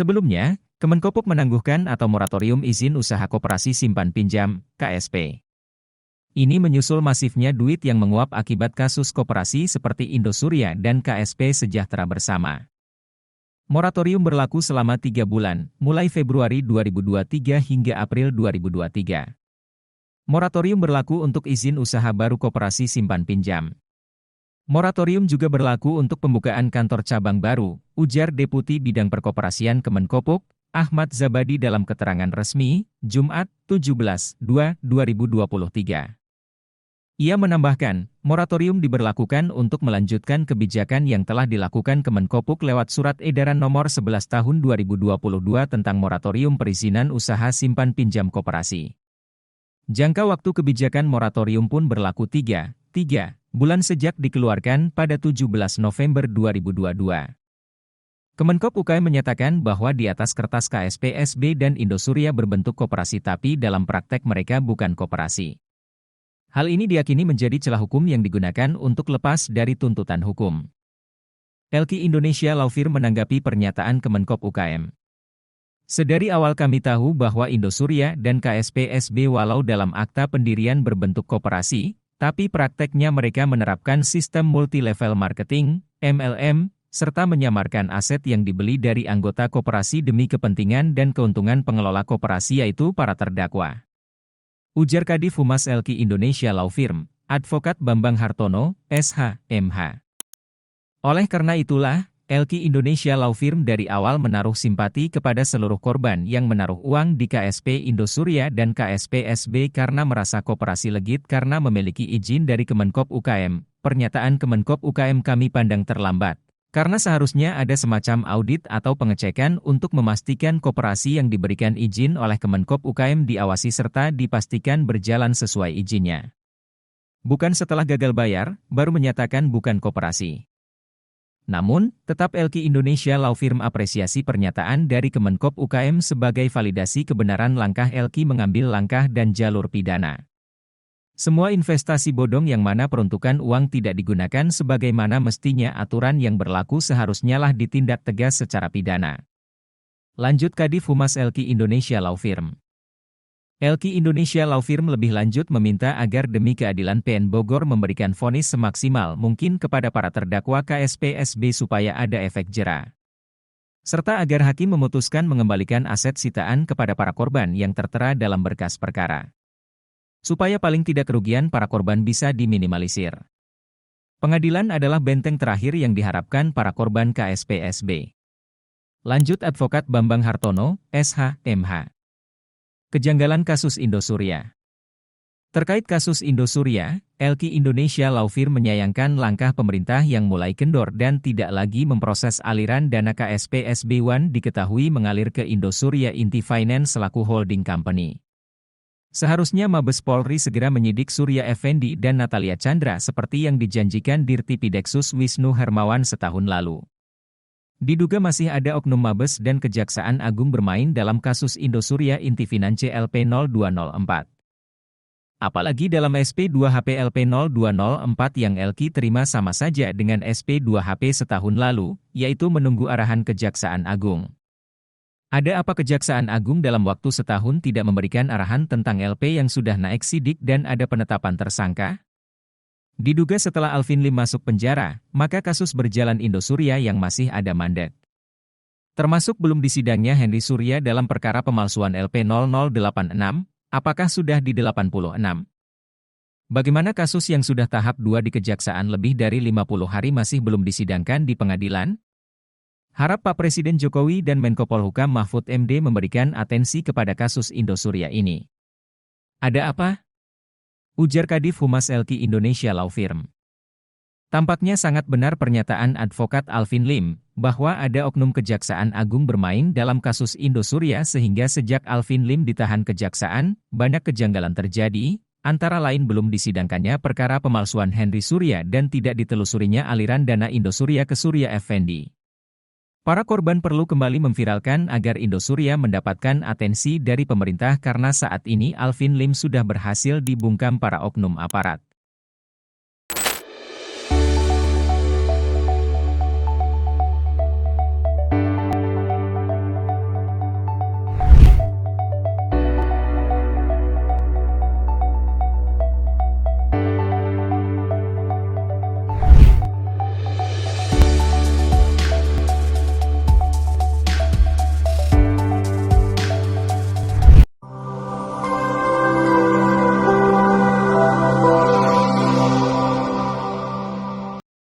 Sebelumnya, Kemenkopuk menangguhkan atau moratorium izin usaha koperasi simpan pinjam, KSP. Ini menyusul masifnya duit yang menguap akibat kasus koperasi seperti Indosuria dan KSP Sejahtera Bersama. Moratorium berlaku selama 3 bulan, mulai Februari 2023 hingga April 2023. Moratorium berlaku untuk izin usaha baru koperasi simpan pinjam. Moratorium juga berlaku untuk pembukaan kantor cabang baru, ujar Deputi Bidang Perkoperasian Kemenkopuk, Ahmad Zabadi dalam keterangan resmi, Jumat, 17/2/2023. Ia menambahkan, moratorium diberlakukan untuk melanjutkan kebijakan yang telah dilakukan Kemenkopuk lewat Surat Edaran Nomor 11 Tahun 2022 tentang moratorium perizinan usaha simpan pinjam koperasi. Jangka waktu kebijakan moratorium pun berlaku 3 bulan sejak dikeluarkan pada 17 November 2022. Kemenkop UKM menyatakan bahwa di atas kertas KSP SB dan Indosuria berbentuk koperasi tapi dalam praktek mereka bukan koperasi. Hal ini diyakini menjadi celah hukum yang digunakan untuk lepas dari tuntutan hukum. LQ Indonesia Law Firm menanggapi pernyataan Kemenkop UKM. Sedari awal kami tahu bahwa Indosuria dan KSP SB walau dalam akta pendirian berbentuk koperasi, tapi prakteknya mereka menerapkan sistem multi-level marketing, MLM, serta menyamarkan aset yang dibeli dari anggota koperasi demi kepentingan dan keuntungan pengelola koperasi yaitu para terdakwa. Ujar Kadif Humas LQ Indonesia Law Firm, Advokat Bambang Hartono, SH, MH. Oleh karena itulah, LQ Indonesia Law Firm dari awal menaruh simpati kepada seluruh korban yang menaruh uang di KSP Indosuria dan KSP SB karena merasa koperasi legit karena memiliki izin dari Kemenkop UKM. Pernyataan Kemenkop UKM kami pandang terlambat. Karena seharusnya ada semacam audit atau pengecekan untuk memastikan koperasi yang diberikan izin oleh Kemenkop UKM diawasi serta dipastikan berjalan sesuai izinnya. Bukan setelah gagal bayar, baru menyatakan bukan koperasi. Namun, tetap LQ Indonesia Law Firm apresiasi pernyataan dari Kemenkop UKM sebagai validasi kebenaran langkah LQ mengambil langkah dan jalur pidana. Semua investasi bodong yang mana peruntukan uang tidak digunakan sebagaimana mestinya aturan yang berlaku seharusnya lah ditindak tegas secara pidana. Lanjut Kadif Humas LQ Indonesia Law Firm. LQ Indonesia Law Firm lebih lanjut meminta agar demi keadilan PN Bogor memberikan vonis semaksimal mungkin kepada para terdakwa KSP SB supaya ada efek jera. Serta agar hakim memutuskan mengembalikan aset sitaan kepada para korban yang tertera dalam berkas perkara. Supaya paling tidak kerugian para korban bisa diminimalisir. Pengadilan adalah benteng terakhir yang diharapkan para korban KSP SB. Lanjut Advokat Bambang Hartono, SH, MH. Kejanggalan kasus Indosuria. Terkait kasus Indosuria, LQ Indonesia Law Firm menyayangkan langkah pemerintah yang mulai kendor dan tidak lagi memproses aliran dana KSP SB1 diketahui mengalir ke Indosuria Inti Finance selaku holding company. Seharusnya Mabes Polri segera menyidik Surya Effendi dan Natalia Chandra seperti yang dijanjikan Dirtipideksus Wisnu Hermawan setahun lalu. Diduga masih ada oknum Mabes dan Kejaksaan Agung bermain dalam kasus Indosuria Inti Finance LP 0204. Apalagi dalam SP2HP LP 0204 yang LQ terima sama saja dengan SP2HP setahun lalu, yaitu menunggu arahan Kejaksaan Agung. Ada apa Kejaksaan Agung dalam waktu setahun tidak memberikan arahan tentang LP yang sudah naik sidik dan ada penetapan tersangka? Diduga setelah Alvin Lim masuk penjara, maka kasus berjalan Indosuria yang masih ada mandat. Termasuk belum disidangnya Henry Surya dalam perkara pemalsuan LP 0086, apakah sudah di 86? Bagaimana kasus yang sudah tahap 2 di Kejaksaan lebih dari 50 hari masih belum disidangkan di pengadilan? Harap Pak Presiden Jokowi dan Menko Polhukam Mahfud MD memberikan atensi kepada kasus Indosuria ini. Ada apa? Ujar Kadif Humas LQ Indonesia Law Firm. Tampaknya sangat benar pernyataan Advokat Alvin Lim, bahwa ada oknum Kejaksaan Agung bermain dalam kasus Indosuria sehingga sejak Alvin Lim ditahan Kejaksaan, banyak kejanggalan terjadi, antara lain belum disidangkannya perkara pemalsuan Henry Surya dan tidak ditelusurinya aliran dana Indosuria ke Surya Effendi. Para korban perlu kembali memviralkan agar Indosuria mendapatkan atensi dari pemerintah karena saat ini Alvin Lim sudah berhasil dibungkam para oknum aparat.